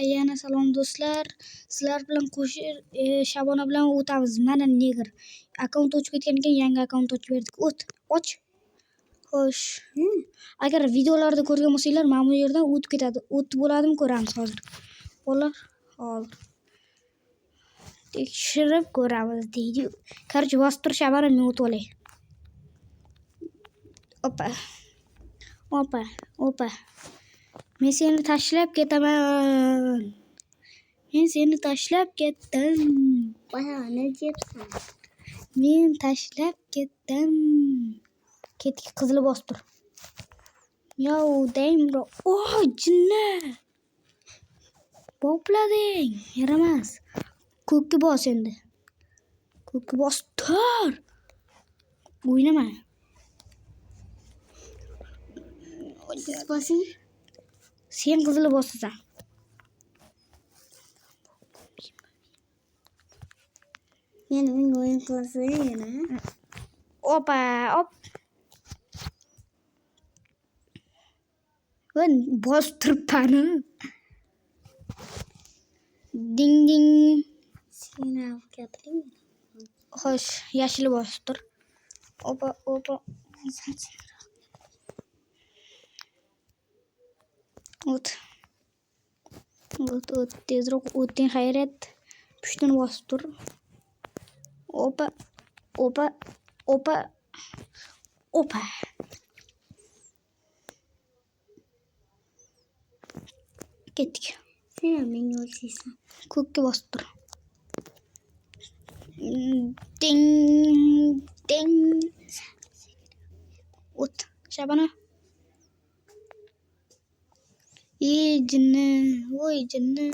Yana salom do'stlar. Sizlar bilan qo'shib Shabona bilan o'tamiz. Mana negr. Akkaunt ochib ketgan ekan, yangi akkaunt ochib berdik. Och. Xo'sh. Agar videolarda ko'rgan bo'lsanglar, mana bu yerdan o'tib ketadi. O'tib bo'ladimi ko'ramiz hozir. Bo'lar. Hozir. Tekshirib ko'ramiz deydi. Qarchi bosib tur Shabona, men o'tib olay. Opa. Men seni tashlab ketaman. Bana ne diyepsen? Men tashlab ketdim. Ketdik, qizil bosib tur. Yo, daymro. Oh, jinni. Boplading. Yaramas. Ko'kka bos endi. Ko'kka bosib tur. O'ynama. Siz basın. Sen qizil bosasan. Yani oyun klası yana. Opa, hop. Ben bosib turibman. Ding. Sen alıp getirin. Xo'sh, yashil bosib tur. Opa. O't. Tezroq o'ting, xayriyat. Pushtini bosib tur. Opa. Ketdik. Sen men yolsizsan. Ko'kka bosib tur. Ding. O't. Shabona. Voy jinni.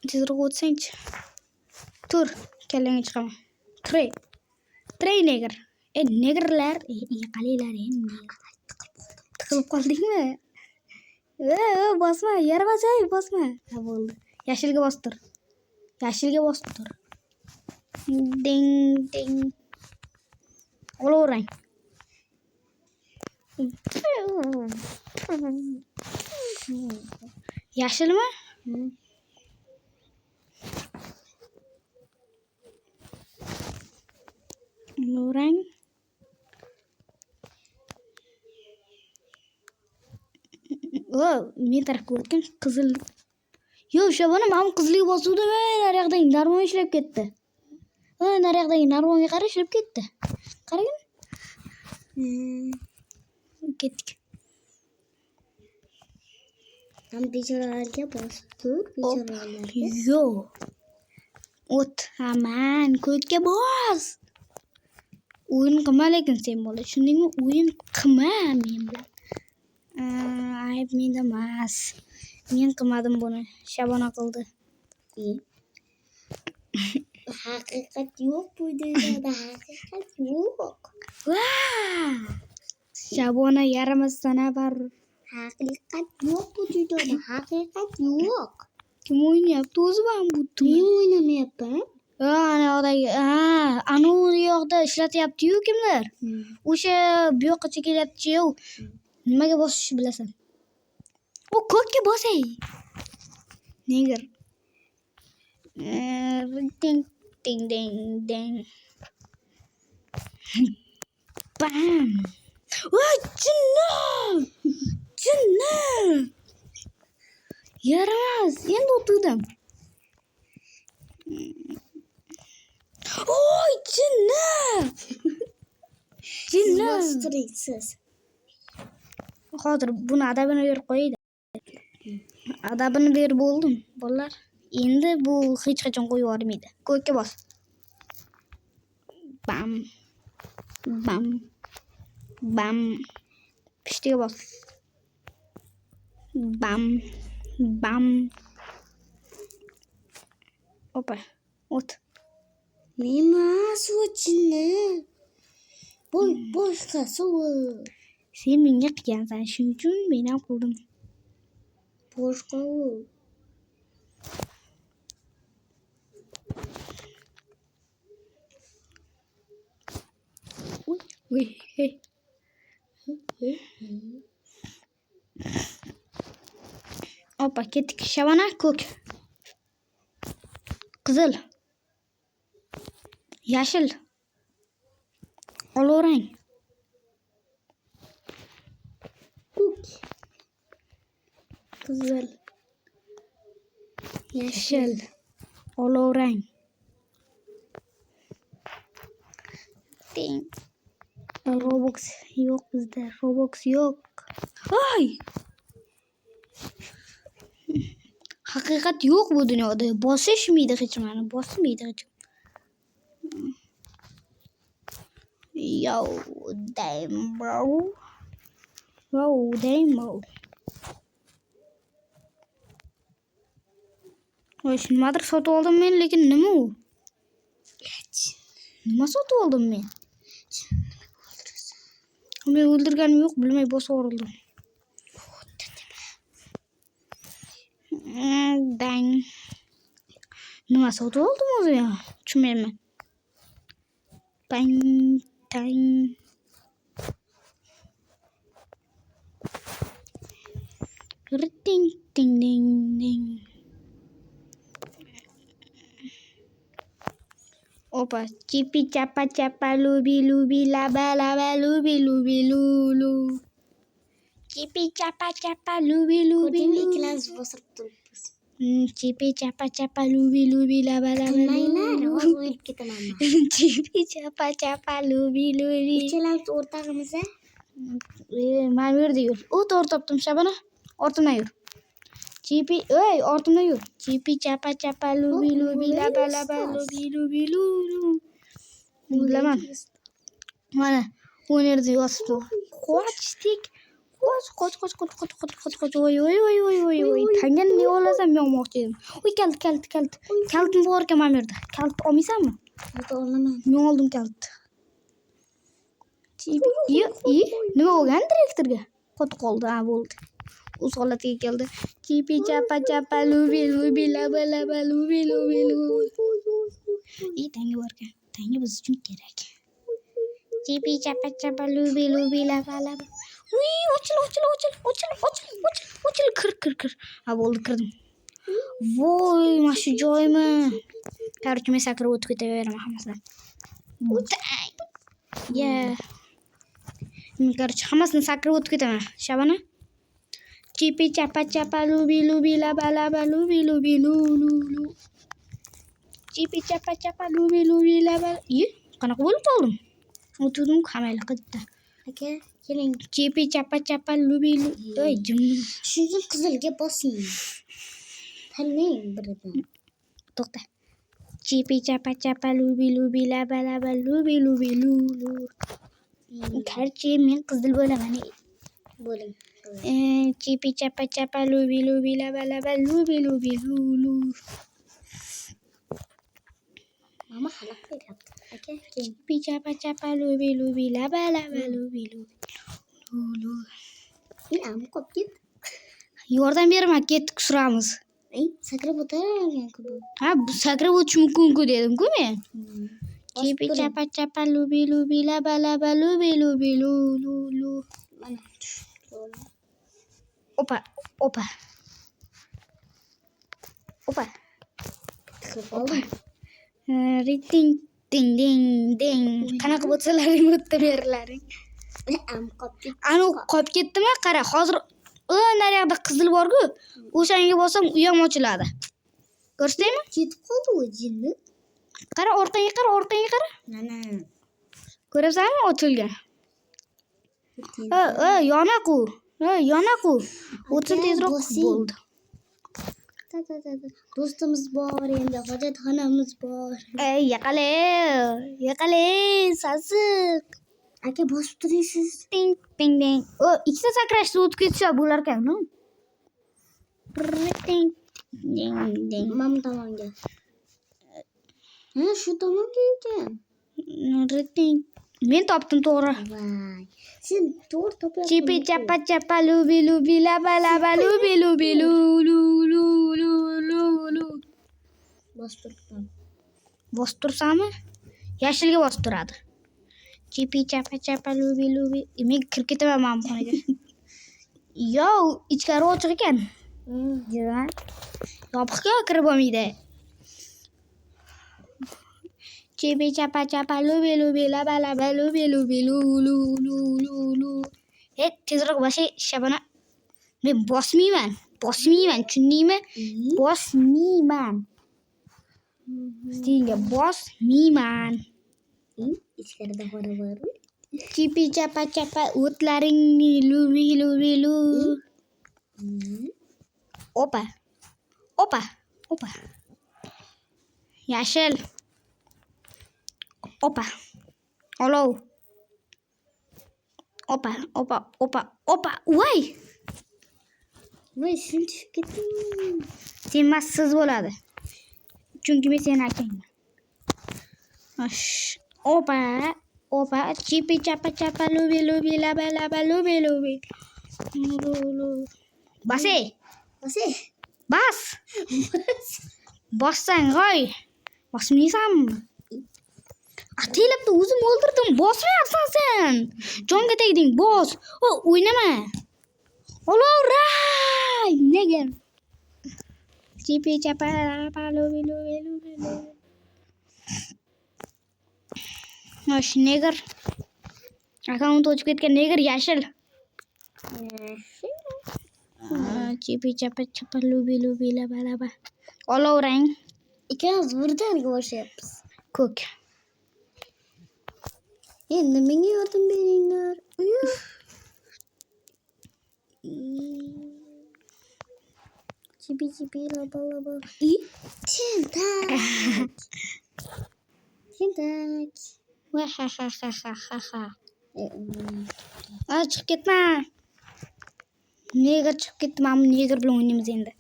Tezroq o'tsangchi. Tur, kallangga chiqaman. Trey negr. Negrlar, qalinglar endi. Tiqilib qoldingmi? Bosma, yaramasay, bosma. Ha, bo'ldi. Yashilga bosib tur. Ding. Olaverang. Yashilmi? Olaverang. Men tarafga o'tgan qizil. Yo, Shabona, men qizilga bosuvdim, naryoqdagi narvon ishlab ketdi. Naryoqdagi narvonga qarab ishlab ketdi. Qaragin. Ketdik. Tam bechoralarga bosib tur, bechoralarga. Yo. O't, aman, ko'kka bos. O'yin qilma lekin sen bola. Shundingmi? O'yin qilma men bilan. Ayb menda emas. Men qilmadim buni. Shabona qildi. Haqiqat yo'q bu dunyoda, haqiqat yo'q. Shabona yaramasdan bar. Haqiqat yo'q bu dunyoda, haqiqat yo'q. Kim o'ynayapti o'zi ham bu? Men o'ynamayapman. Ana u yoqda ishlatyapti-yu kimdir. O'sha bu yoqqa kelyapti-yu. Nimaga bosishni bilasan? O ko'kka bosay. Negr. Ding. Bam. Voy, jinni. Yaramas. Endi o'tdim. Oy, jinni. Bostiriksiz. Hozir buni adabini berib qo'yaydi. Adabini berib bo'ldim, bolalar. Endi bu hech qachon qo'yib yubormaydi. Ko'kka bos. Bam. Pushtiga bos. Bam. Opa. O't. Emas o'chini. Boshqasi u. Sen menga qilgansan, shuning uchun men ham qildim. Boshqa u. Hey. Hoppa ketdik. Shabana ko'k. Qizil. Yashil. Olovrang. Ko'k. Qizil. Yashil. Olovrang. Ding. Roblox yo'q bizda. Roblox yo'q. Voy! Haqiqat yo'q bu dunyoda. Bosishmaydi hech nimani. Bosmaydi hech kim. Yo, damn bro. Yo, damn bro. Voy, nimadir sotib oldim men, lekin nima u? Nima sotib oldim men? Men o'ldirganim yo'q, bilmay bosib yuborildim. Dang. Nima sotib oldim o'zi ya? Tushunmayman. Bang, tang. Ding ding ding ding. Opa, chipi chapa chapa lubi lubi laba laba lubi lubi lulu. Chipi chapa chapa lubi lubi Ko'rdingmi, lulu. ikkalamiz bosib turibmiz. Chipi chapa chapa lubi lubi laba laba Qilmanglar, lulu. hozir o'lib ketaman men. Chipi chapa chapa lubi lubi. Ikkalamiz o'rtag'imiz a? Men bu yerda yur. U to'g'ri topdim Shabana. Ortimdan yur. Chipi, ey, ortimdan yur. Chipi chapa chapa lubi lubi laba laba lubi lubi lulu. Bilaman. Mana bu yerda yotibdi. Qochdik. Qoch. Oy. Tangan ne olasam men olmoqchi edim. Oy, kalt. Kaltim bor ekan mana bu yerda. Kalt olmaysanmi? Ota olaman. Men oldim kalt. Chipi, nima bo'lgan direktorga? Qotib qoldi, ha, bo'ldi. O'z holatiga keldi. Chipi chapa chapa lubi lubi laba laba lubi lubi lubi. Tanga bor ekan. Tanga biz uchun kerak. Chipi chapa chapa lubi lubi laba laba. Uy, ochil. Kir. Ha, bo'ldi, kirdim. Voy, mana shu joymi? Qaror, men sakrab o'tib ketaveraman hammasidan. Yeah. Qaror, hammasini sakrab o'tib ketaman. Shabana. Chipi chapa chapa lubi lubi laba laba lubi lubi lulu. Chipi chapa chapa lubi lubi laba. Qanaqa bo'lib qoldim? O'tirdim qamayli qilibdi. Aka, keling. Chipi chapa lubi lubi. Ey, jim. Shundan qizilga bosing. Tanlang biridan. To'xta. Chipi chapa lubi lubi laba laba lubi lubi lulu. Qarchi, men qizil bo'laman. Bo'ling. Chipi chapa lubi lubi laba laba lubi lubi lulu. Mama xalaq beryapti. Aka, keling. Chipi chapa lubi lubi laba laba lubi lubi lulu. Am qopib. Yordam beraman, ketdik suramiz. Sakrab o'taravergan-ku bu. Ha, sakrab o'tish mumkin-ku dedim-ku men. Chipi chapa lubi lubi laba laba lubi lubi lulu. Mana. Opa. Ding. Qanaqa bo'lsalaring o'tda berlaring. Am qopib. Ani qolib ketdimi? Qara, hozir naryoqda qizil bor-ku. O'shanga bosam u ham ochiladi. Ko'rsataymi? Ketib qoldi u jinni. Qara, orqangga qara. Mana. Ko'rasizmi? Ochilgan. Yonaku. O'tin tezroq bo'ldi. Do'stimiz bor endi, hojatxonamiz bor. Yaqale, sasiq. Aka, bosib turasiz. Ding. Ikkita sakrashni o'tib ketsa bo'lar ekan-ku. Ding. Mana tomonga. Ha, shu tomonga ekan. Men topdim to'g'ri. Voy. Sen to'g'ri topyapsan. Chipi chapa lubi lubi laba laba lubi lubi lulu. Bosib tursammi? Yashilga bosib turadi. Chipi chapa lubi. Men kirib ketaman mana bu xonaga. Yo, ichkari ochiq ekan. Jo'ra. Yopiqqa kirib bo'lmaydi. Chibi chapa chapa lubi lubi laba laba lubi lubi lu lu lu lu lu. Tezroq boshing Shabona. Men bosmayman. Tushundingmi? Bosmayman. Senga bosmayman. Ichkarida qora bor. Chipi chapa chapa o'tlaringni lubi lubi lu. Opa. Yashil. Opa. Olov. Opa. Voy. Voy, sen tushib ketdingmi? Sen massiz bo'ladi. Chunki men seni akangman. Opa. Chipi chapa chapa lubi lubi laba laba lubi lubi. Bas. Bossang qo'y. Bosmaysanmi? Atilabda o'zim o'ldirdim. Bosmayapsan sen. Jonga tegding, bos. O'ynama. Olovray. Nega? Chipi chapa lubi lubi lubi. Yosh neger. Akkaunt o'chib ketgan neger yashil. Chipi chapa chapa lubi lubi laba laba. Olov rang. Ikkamiz birdaniga boshyapmiz. Ko'k. Endi menga yordam beringlar. Chibi laba laba. Tentak. Ha. Chiqib ketma. Neger chiqib ketdi. Men neger bilan o'ynaymiz endi.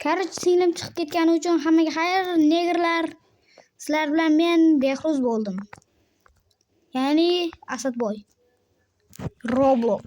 Qarich singlim chiqib ketgani uchun hammaga xayr, negerlar. Sizlar bilan men Behruz bo'ldim. Ya'ni Asadboy. Roblox.